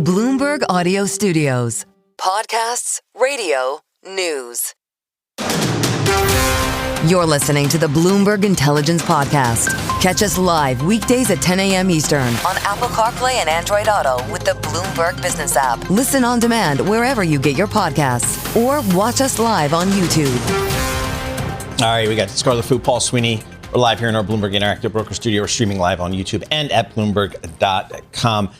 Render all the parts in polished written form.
Bloomberg Audio Studios. Podcasts, radio, news. You're listening to the Bloomberg Intelligence Podcast. Catch us live weekdays at 10 a.m. Eastern on Apple CarPlay and Android Auto with the Bloomberg Business app. Listen on demand wherever you get your podcasts or watch us live on YouTube. All right, we got Scarlet, Paul Sweeney. We're live here in our Bloomberg Interactive Broker Studio. We're streaming live on YouTube and at Bloomberg.com.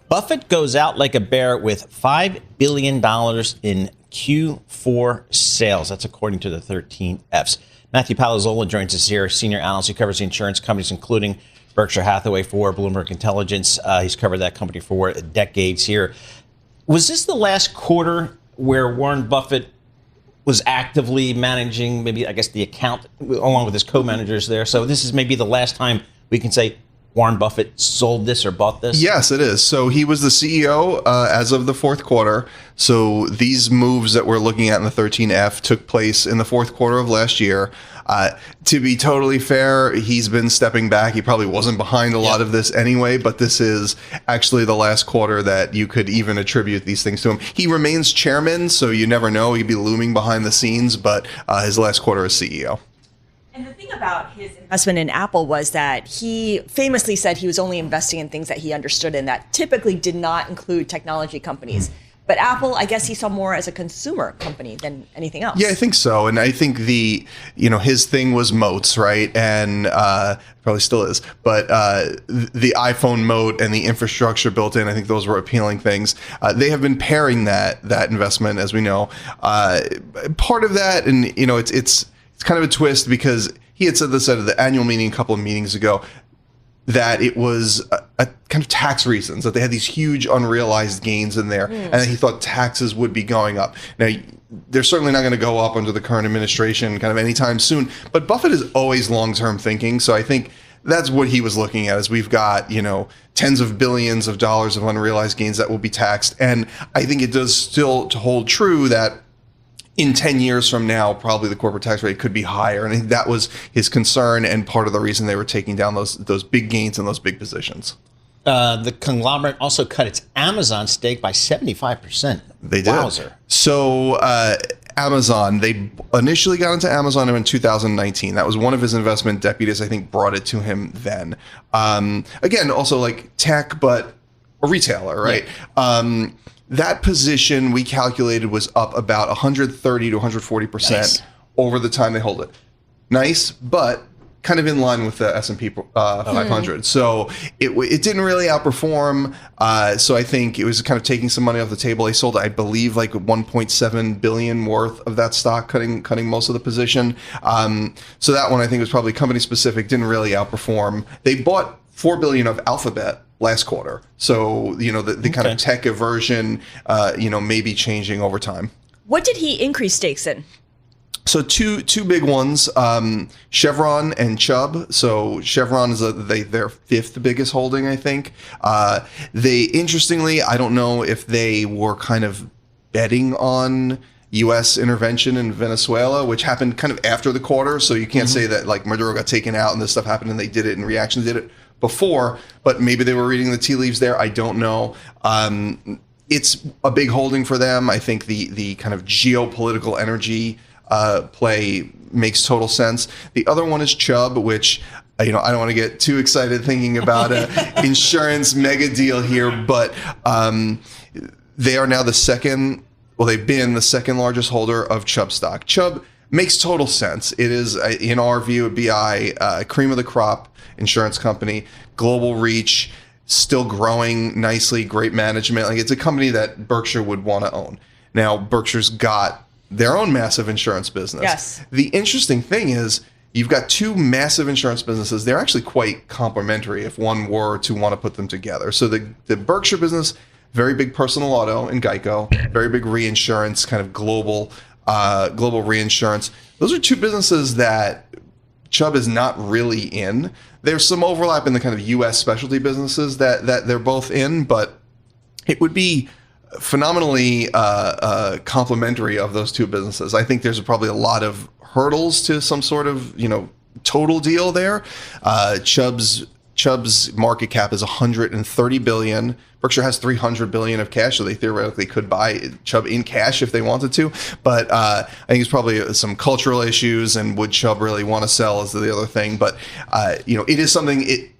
Buffett goes out like a bear with $5 billion in Q4 sales. That's according to the 13 Fs. Matthew Palazzola joins us here, senior analyst who covers the insurance companies, including Berkshire Hathaway for Bloomberg Intelligence. He's covered that company for decades here. Was this the last quarter where Warren Buffett was actively managing, maybe, I guess, the account along with his co-managers there? So this is maybe the last time we can say Warren Buffett sold this or bought this? Yes, it is. So he was the CEO as of the fourth quarter. So these moves that we're looking at in the 13F took place in the fourth quarter of last year. To be totally fair, he's been stepping back. He probably wasn't behind a lot of this anyway, but this is actually the last quarter that you could even attribute these things to him. He remains chairman, so you never know. He'd be looming behind the scenes, but his last quarter as CEO. And the thing about his investment in Apple was that he famously said he was only investing in things that he understood and that typically did not include technology companies. But Apple, I guess he saw more as a consumer company than anything else. Yeah, I think so. And I think his thing was moats, right? And probably still is. But the iPhone moat and the infrastructure built in, I think those were appealing things. They have been pairing that investment, as we know. Part of that, and it's kind of a twist because he had said this at the annual meeting a couple of meetings ago, that it was a kind of tax reasons, that they had these huge unrealized gains in there, and that he thought taxes would be going up. Now, they're certainly not going to go up under the current administration kind of anytime soon, but Buffett is always long-term thinking, so I think that's what he was looking at, is we've got, tens of billions of dollars of unrealized gains that will be taxed, and I think it does still hold true that in 10 years from now, probably the corporate tax rate could be higher. And I think that was his concern and part of the reason they were taking down those big gains and those big positions. The conglomerate also cut its Amazon stake by 75%. They did. Wowzer. So Amazon, they initially got into Amazon in 2019. That was one of his investment deputies, I think, brought it to him then. Again, also like tech, but a retailer, right? Yeah. That position we calculated was up about 130 to 140% over the time they hold it. Nice, but kind of in line with the S&P 500. So it didn't really outperform. So I think it was kind of taking some money off the table. They sold, I believe, like 1.7 billion worth of that stock, cutting most of the position. So that one I think was probably company specific, didn't really outperform. They bought 4 billion of Alphabet last quarter. So, the kind of tech aversion, may be changing over time. What did he increase stakes in? So two big ones, Chevron and Chubb. So Chevron is their fifth biggest holding, I think. They, interestingly, I don't know if they were kind of betting on U.S. intervention in Venezuela, which happened kind of after the quarter. So you can't say that like Maduro got taken out and this stuff happened and they did it in reaction to it before, but maybe they were reading the tea leaves there. I don't know. It's a big holding for them. I think the kind of geopolitical energy play makes total sense. The other one is Chubb, which I don't want to get too excited thinking about an insurance mega deal here, but they are now they've been the second largest holder of Chubb stock. Chubb makes total sense. It is, in our view, a BI, cream of the crop insurance company, global reach, still growing nicely, great management. Like, it's a company that Berkshire would want to own. Now, Berkshire's got their own massive insurance business. Yes. The interesting thing is you've got two massive insurance businesses. They're actually quite complementary if one were to want to put them together. So the Berkshire business, very big personal auto and Geico, very big reinsurance, kind of global reinsurance. Those are two businesses that Chubb is not really in. There's some overlap in the kind of U.S. specialty businesses that they're both in, but it would be phenomenally complementary of those two businesses. I think there's probably a lot of hurdles to some sort of total deal there. Chubb's Chubb's market cap is $130 billion. Berkshire has $300 billion of cash, so they theoretically could buy Chubb in cash if they wanted to. But I think it's probably some cultural issues, and would Chubb really want to sell is the other thing. But it is something.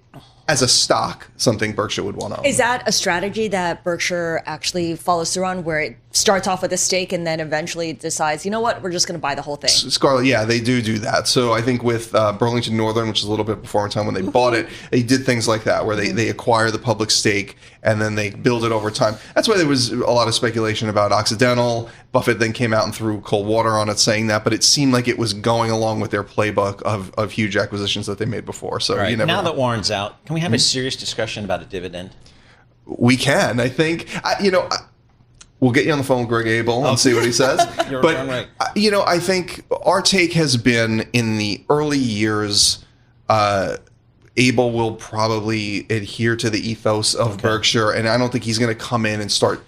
As a stock, something Berkshire would want to own. Is that a strategy that Berkshire actually follows through on, where it starts off with a stake and then eventually decides, you know what, we're just going to buy the whole thing? Scarlet, yeah, they do that. So I think with Burlington Northern, which is a little bit before in time when they bought it, they did things like that, where they acquire the public stake and then they build it over time. That's why there was a lot of speculation about Occidental. Buffett then came out and threw cold water on it saying that, but it seemed like it was going along with their playbook of huge acquisitions that they made before. So you never now know. that Warren's out, can we have a serious discussion about a dividend? We can, I think. We'll get you on the phone with Greg Abel and see what he says. But right. I think our take has been in the early years, Abel will probably adhere to the ethos of Berkshire, and I don't think he's going to come in and start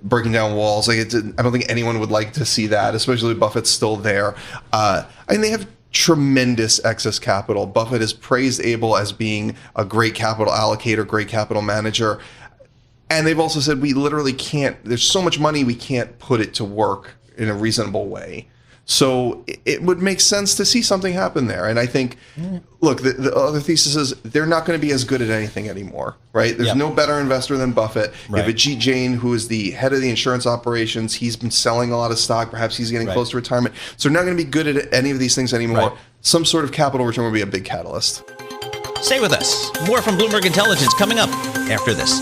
breaking down walls. I don't think anyone would like to see that, especially if Buffett's still there. And they have tremendous excess capital. Buffett has praised Abel as being a great capital allocator, great capital manager. And they've also said we literally can't, there's so much money we can't put it to work in a reasonable way. So it would make sense to see something happen there. And I think, look, the other thesis is they're not going to be as good at anything anymore, right? There's no better investor than Buffett. Right. You have Ajit Jain, who is the head of the insurance operations. He's been selling a lot of stock. Perhaps he's getting close to retirement. So they're not going to be good at any of these things anymore. Right. Some sort of capital return would be a big catalyst. Stay with us. More from Bloomberg Intelligence coming up after this.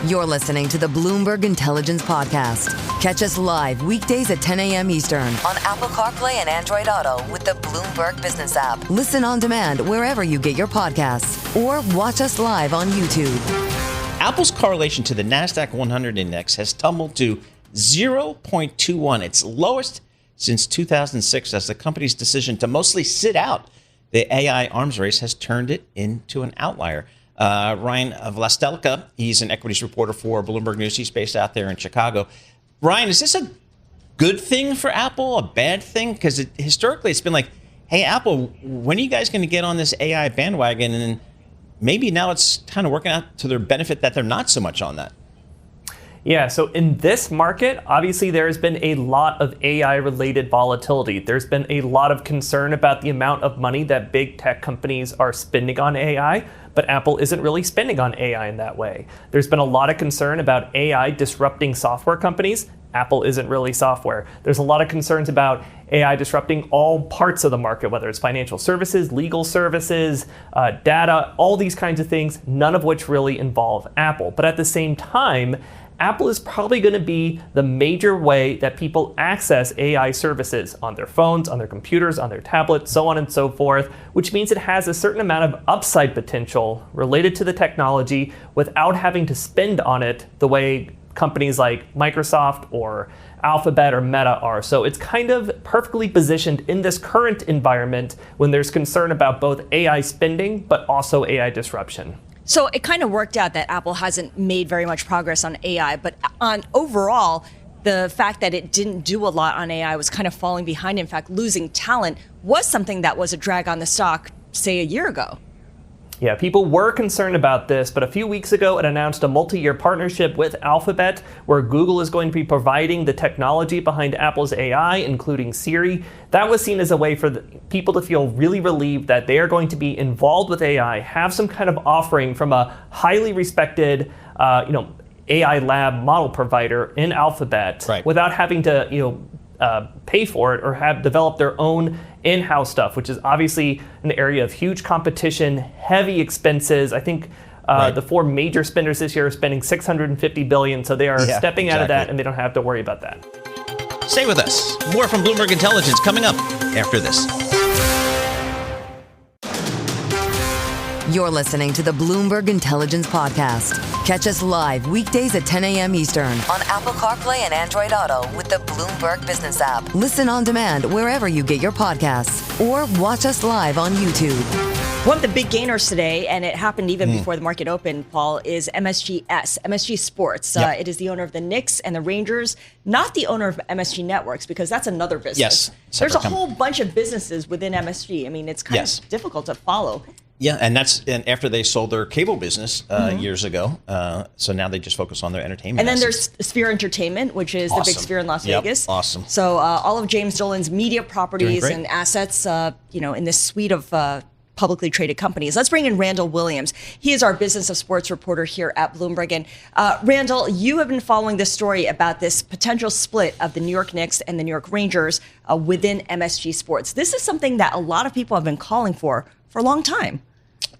You're listening to the Bloomberg Intelligence Podcast. Catch us live weekdays at 10 a.m. Eastern on Apple CarPlay and Android Auto with the Bloomberg Business app. Listen on demand wherever you get your podcasts, or watch us live on YouTube. Apple's correlation to the Nasdaq 100 index has tumbled to 0.21, its lowest since 2006, as the company's decision to mostly sit out the AI arms race has turned it into an outlier. Ryan Vlastelica, he's an equities reporter for Bloomberg News. He's based out there in Chicago. Ryan, is this a good thing for Apple, a bad thing? Because historically it's been like, hey, Apple, when are you guys going to get on this AI bandwagon? And maybe now it's kind of working out to their benefit that they're not so much on that. Yeah, so in this market, obviously there has been a lot of AI-related volatility. There's been a lot of concern about the amount of money that big tech companies are spending on AI, but Apple isn't really spending on AI in that way. There's been a lot of concern about AI disrupting software companies. Apple isn't really software. There's a lot of concerns about AI disrupting all parts of the market, whether it's financial services, legal services, data, all these kinds of things, none of which really involve Apple. But at the same time, Apple is probably going to be the major way that people access AI services on their phones, on their computers, on their tablets, so on and so forth, which means it has a certain amount of upside potential related to the technology without having to spend on it the way companies like Microsoft or Alphabet or Meta are. So it's kind of perfectly positioned in this current environment when there's concern about both AI spending, but also AI disruption. So it kind of worked out that Apple hasn't made very much progress on AI, but on overall, the fact that it didn't do a lot on AI was kind of falling behind. In fact, losing talent was something that was a drag on the stock, say, a year ago. Yeah, people were concerned about this, but a few weeks ago it announced a multi-year partnership with Alphabet, where Google is going to be providing the technology behind Apple's AI, including Siri. That was seen as a way for people to feel really relieved that they are going to be involved with AI, have some kind of offering from a highly respected, AI lab model provider in Alphabet, without having to, pay for it or have developed their own in-house stuff, which is obviously an area of huge competition, heavy expenses. I think the four major spenders this year are spending $650 billion, so they are stepping out of that and they don't have to worry about that. Stay with us. More from Bloomberg Intelligence coming up after this. You're listening to the Bloomberg Intelligence Podcast. Catch us live weekdays at 10 a.m. Eastern on Apple CarPlay and Android Auto with the Bloomberg Business app. Listen on demand wherever you get your podcasts, or watch us live on YouTube. One of the big gainers today, and it happened even before the market opened, Paul, is MSG Sports. Yep. It is the owner of the Knicks and the Rangers, not the owner of MSG Networks, because that's another business. Yes. There's a whole bunch of businesses within MSG. I mean, it's kind of difficult to follow. Yeah, and after they sold their cable business years ago. So now they just focus on their entertainment. And then assets. there's Sphere Entertainment, which is the big Sphere in Las Vegas. Awesome. So all of James Dolan's media properties and assets, in this suite of publicly traded companies. Let's bring in Randall Williams. He is our business of sports reporter here at Bloomberg. And Randall, you have been following this story about this potential split of the New York Knicks and the New York Rangers within MSG Sports. This is something that a lot of people have been calling for a long time.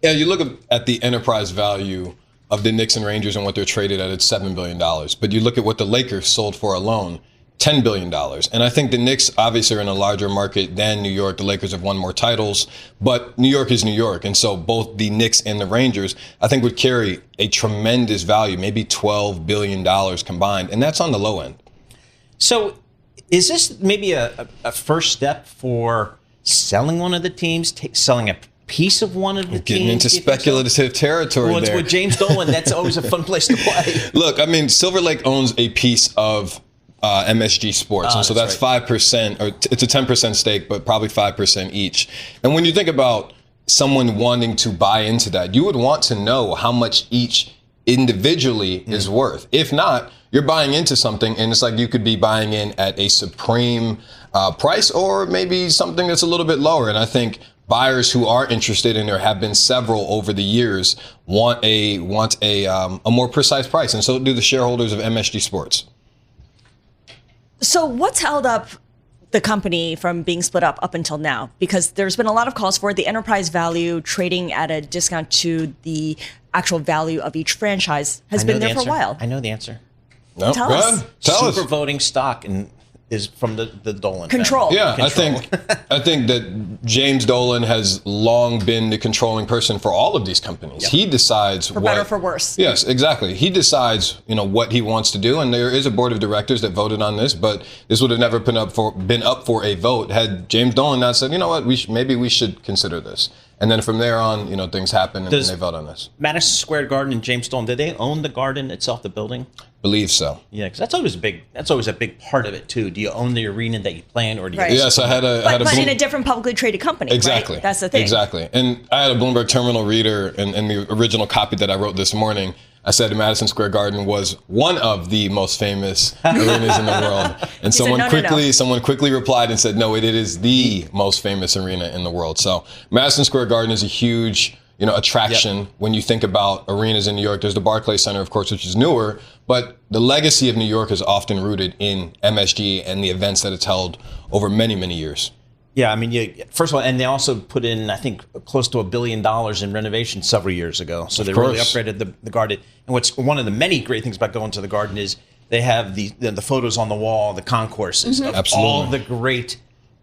Yeah, you look at the enterprise value of the Knicks and Rangers and what they're traded at, it's $7 billion. But you look at what the Lakers sold for alone, $10 billion. And I think the Knicks obviously are in a larger market than New York. The Lakers have won more titles, but New York is New York. And so both the Knicks and the Rangers, I think, would carry a tremendous value, maybe $12 billion combined. And that's on the low end. So is this maybe a first step for selling one of the teams, selling a piece of one of the teams? Getting into speculative territory well, there. With James Dolan, that's always a fun place to play. Look, I mean, Silver Lake owns a piece of MSG Sports. And so that's 5%, or it's a 10% stake, but probably 5% each. And when you think about someone wanting to buy into that, you would want to know how much each individually is worth. If not, you're buying into something, and it's like you could be buying in at a supreme price, or maybe something that's a little bit lower. And I think buyers who are interested, and there have been several over the years, want a more precise price, and so do the shareholders of MSG Sports. So what's held up the company from being split up until now? Because there's been a lot of calls for it. The enterprise value trading at a discount to the actual value of each franchise has been there for a while. I know the answer. No, Tell go us. ahead. Tell us. Super voting stock is from the Dolan Control. family. Yeah, Control. I think that James Dolan has long been the controlling person for all of these companies. Yep. He decides For better or for worse. Yes, exactly. He decides, what he wants to do, and there is a board of directors that voted on this, but this would have never been up for a vote had James Dolan not said, you know what, maybe we should consider this. And then from there on, things happen, and then they vote on this. Madison Square Garden and James Dolan, did they own the garden itself, the building? Believe so. Yeah, because that's always a big part of it too. Do you own the arena that you play in, or do you? Right. Yes, I had a But in a different publicly traded company. Exactly. Right? That's the thing. Exactly. And I had a Bloomberg terminal reader, and the original copy that I wrote this morning, I said Madison Square Garden was one of the most famous arenas in the world. And someone quickly replied and said, no, it is the most famous arena in the world. So Madison Square Garden is a huge attraction. Yep. When you think about arenas in New York. There's the Barclays Center, of course, which is newer, but the legacy of New York is often rooted in MSG and the events that it's held over many, many years. Yeah, I mean, first of all, and they also put in, I think, close to $1 billion in renovations several years ago. So they really upgraded the garden. And what's one of the many great things about going to the garden is they have the photos on the wall, the concourses of all the great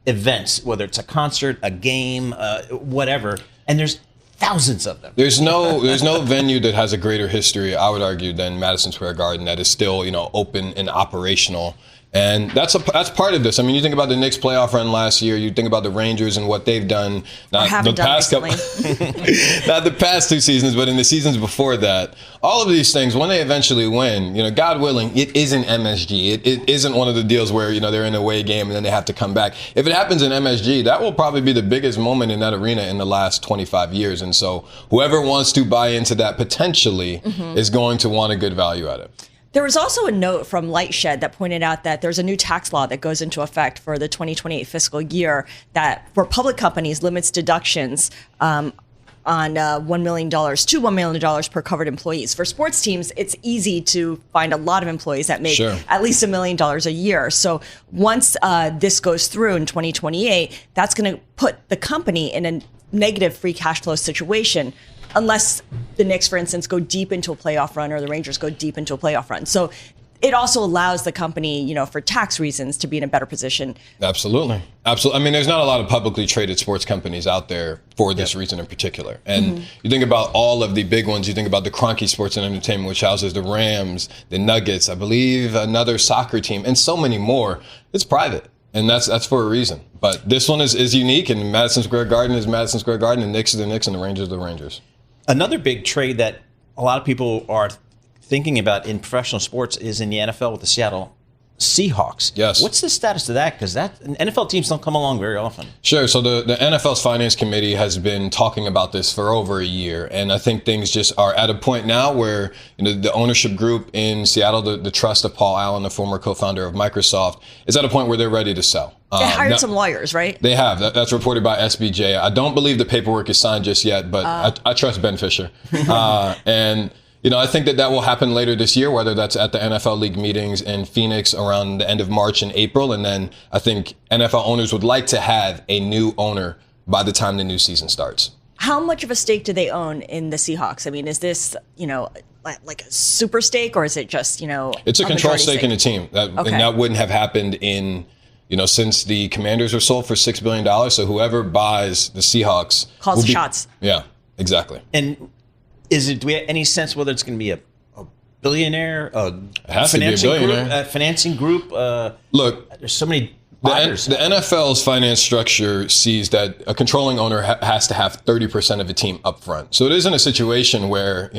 events, whether it's a concert, a game, whatever. And there's thousands of them. There's no venue that has a greater history, I would argue, than Madison Square Garden that is still, open and operational. And that's part of this. I mean, you think about the Knicks playoff run last year. You think about the Rangers and what they've done. Not the past 2 seasons, but in the seasons before that. All of these things, when they eventually win, God willing, it isn't MSG. It isn't one of the deals where they're in a away game and then they have to come back. If it happens in MSG, that will probably be the biggest moment in that arena in the last 25 years. And so, whoever wants to buy into that potentially is going to want a good value at it. There was also a note from Lightshed that pointed out that there's a new tax law that goes into effect for the 2028 fiscal year that, for public companies, limits deductions on $1 million to $1 million per covered employees. For sports teams, it's easy to find a lot of employees that make at least $1 million a year. So once this goes through in 2028, that's going to put the company in a negative free cash flow situation, unless the Knicks, for instance, go deep into a playoff run or the Rangers go deep into a playoff run. So it also allows the company, for tax reasons, to be in a better position. Absolutely. I mean, there's not a lot of publicly traded sports companies out there for this reason in particular. And you think about all of the big ones. You think about the Kroenke Sports and Entertainment, which houses the Rams, the Nuggets, I believe another soccer team, and so many more. It's private. And that's for a reason. But this one is unique, and Madison Square Garden is Madison Square Garden, and Knicks is the Knicks, and the Rangers are the Rangers. Another big trade that a lot of people are thinking about in professional sports is in the NFL with the Seattle Seahawks. Yes. What's the status of that? Because NFL teams don't come along very often. Sure. So the NFL's Finance Committee has been talking about this for over a year, and I think things just are at a point now where the ownership group in Seattle, the trust of Paul Allen, the former co-founder of Microsoft, is at a point where they're ready to sell. They hired some lawyers, right? They have. That's reported by SBJ. I don't believe the paperwork is signed just yet, but I trust Ben Fisher. And I think that will happen later this year, whether that's at the NFL League meetings in Phoenix around the end of March and April. And then I think NFL owners would like to have a new owner by the time the new season starts. How much of a stake do they own in the Seahawks? I mean, is this, like a super stake, or is it just, It's a control stake in the team. And that wouldn't have happened since the Commanders were sold for $6 billion. So whoever buys the Seahawks calls the shots. Yeah, exactly. And do we have any sense whether it's going to be a billionaire, financing group? Look, there's so many buyers. The NFL's finance structure sees that a controlling owner has to have 30% of a team up front. So it isn't a situation where,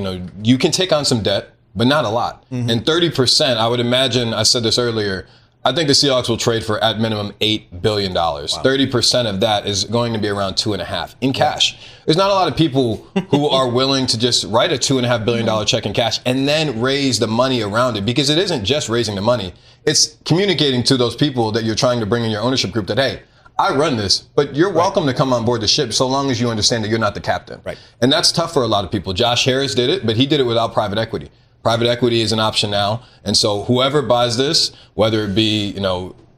you can take on some debt, but not a lot. Mm-hmm. And 30%, I would imagine, I said this earlier, I think the Seahawks will trade for at minimum $8 billion. Wow. 30% of that is going to be around $2.5 billion in cash. There's not a lot of people who are willing to just write a $2.5 billion check in cash and then raise the money around it, because it isn't just raising the money. It's communicating to those people that you're trying to bring in your ownership group that, hey, I run this, but you're welcome to come on board the ship so long as you understand that you're not the captain. Right. And that's tough for a lot of people. Josh Harris did it, but he did it without private equity. Private equity is an option now. And so whoever buys this, whether it be,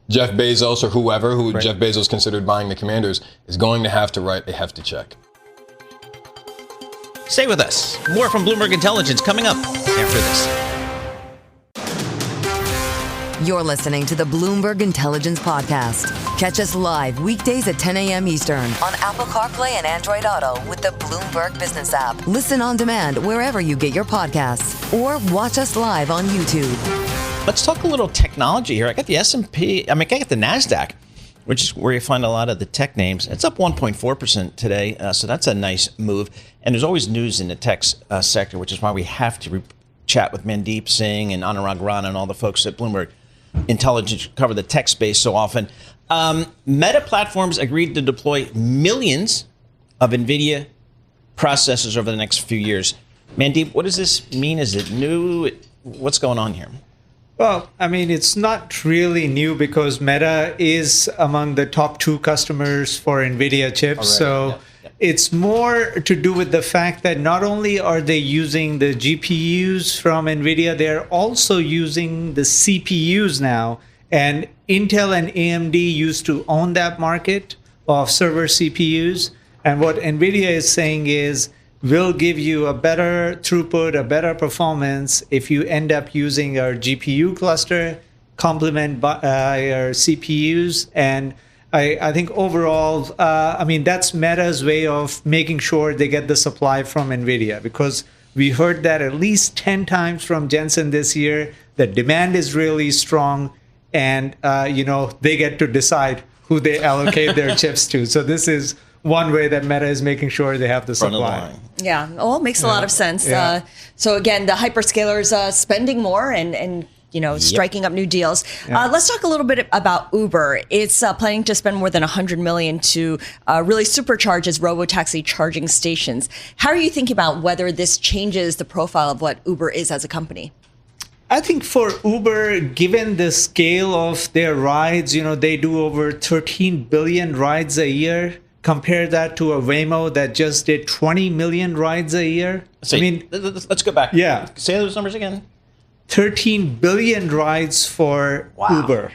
Jeff Bezos or whoever, Jeff Bezos considered buying the Commanders, is going to have to write a hefty check. Stay with us. More from Bloomberg Intelligence coming up after this. You're listening to the Bloomberg Intelligence Podcast. Catch us live weekdays at 10 a.m. Eastern on Apple CarPlay and Android Auto with the Bloomberg Business app. Listen on demand wherever you get your podcasts, or watch us live on YouTube. Let's talk a little technology here. I got the S&P. I got the Nasdaq, which is where you find a lot of the tech names. It's up 1.4% today, so that's a nice move. And there's always news in the tech sector, which is why we have to chat with Mandeep Singh and Anurag Rana and all the folks at Bloomberg Intelligence cover the tech space so often. Meta Platforms agreed to deploy millions of Nvidia processors over the next few years. Mandeep, what does this mean? Is it new? What's going on here? Well, it's not really new because Meta is among the top 2 customers for Nvidia chips. It's more to do with the fact that not only are they using the GPUs from Nvidia, they're also using the CPUs now. And Intel and AMD used to own that market of server CPUs. And what Nvidia is saying is, we'll give you a better throughput, a better performance if you end up using our GPU cluster, complement our CPUs. And I think overall, that's Meta's way of making sure they get the supply from Nvidia, because we heard that at least 10 times from Jensen this year. The demand is really strong, and they get to decide who they allocate their chips to. So this is one way that Meta is making sure they have the supply. Yeah, well, it makes a lot of sense. Yeah. So again, the hyperscalers spending more and striking up new deals. Yeah. Let's talk a little bit about Uber. It's planning to spend more than $100 million to really supercharge its robotaxi charging stations. How are you thinking about whether this changes the profile of what Uber is as a company? I think for Uber, given the scale of their rides, they do over 13 billion rides a year. Compare that to a Waymo that just did 20 million rides a year. So let's go back. Yeah. Say those numbers again. 13 billion rides for Uber.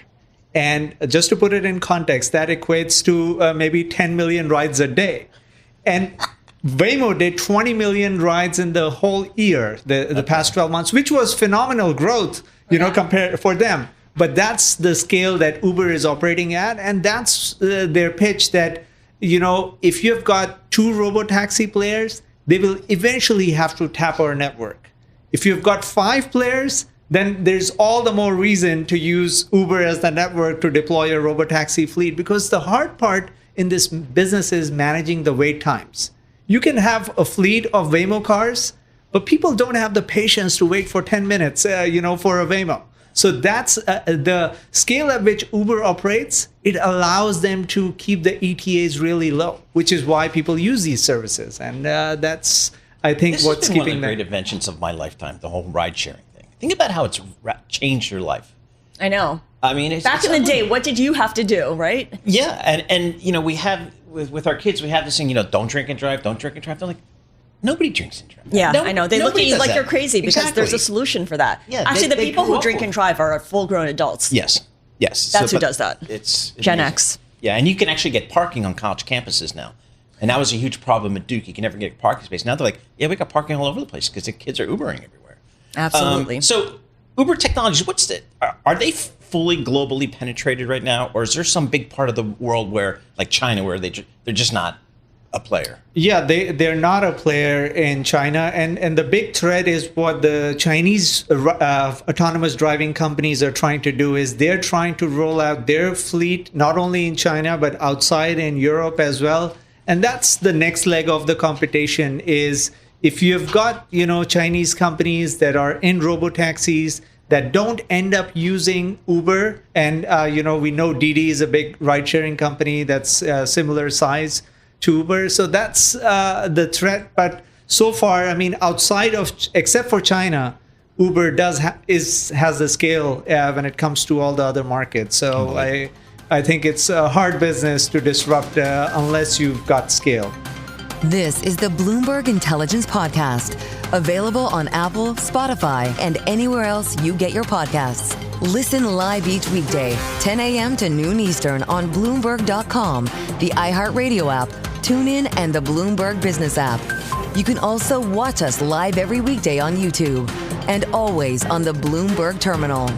And just to put it in context, that equates to maybe 10 million rides a day. And Waymo did 20 million rides in the whole year, the past 12 months, which was phenomenal growth, compared for them. But that's the scale that Uber is operating at. And that's their pitch that, if you've got 2 robotaxi players, they will eventually have to tap our network. If you've got 5 players, then there's all the more reason to use Uber as the network to deploy a robotaxi fleet, because the hard part in this business is managing the wait times. You can have a fleet of Waymo cars, but people don't have the patience to wait for 10 minutes, for a Waymo. So that's the scale at which Uber operates. It allows them to keep the ETAs really low, which is why people use these services. And that's, I think, This what's has been one keeping of the them. great inventions of my lifetime, the whole ride-sharing thing. Think about how it's changed your life. I know. I mean, it's, Back in the day, what did you have to do, right? Yeah, and we have with our kids, we have this thing, don't drink and drive, don't drink and drive. They're like, nobody drinks and drives. Yeah, I know. They look at nobody you does like that. you're crazy because Exactly. there's a solution for that. Yeah, Actually, the they people grew who up drink with and drive are full-grown adults. Yes. That's who but does that. It's Gen amazing. X. Yeah, and you can actually get parking on college campuses now. And that was a huge problem at Duke. You can never get parking space. Now they're like, yeah, we got parking all over the place because the kids are Ubering everywhere. Absolutely. So Uber Technologies, are they fully globally penetrated right now? Or is there some big part of the world where, like China, where they're just not a player? Yeah, they're not a player in China. And the big threat is what the Chinese autonomous driving companies are trying to do is they're trying to roll out their fleet, not only in China, but outside in Europe as well. And that's the next leg of the competition is if you've got, Chinese companies that are in robotaxis that don't end up using Uber. And, we know Didi is a big ride-sharing company that's similar size to Uber. So that's the threat. But so far, outside of, except for China, Uber has the scale when it comes to all the other markets. So I think it's a hard business to disrupt unless you've got scale. This is the Bloomberg Intelligence Podcast, available on Apple, Spotify, and anywhere else you get your podcasts. Listen live each weekday, 10 a.m. to noon Eastern on Bloomberg.com, the iHeartRadio app, TuneIn, and the Bloomberg Business app. You can also watch us live every weekday on YouTube and always on the Bloomberg Terminal.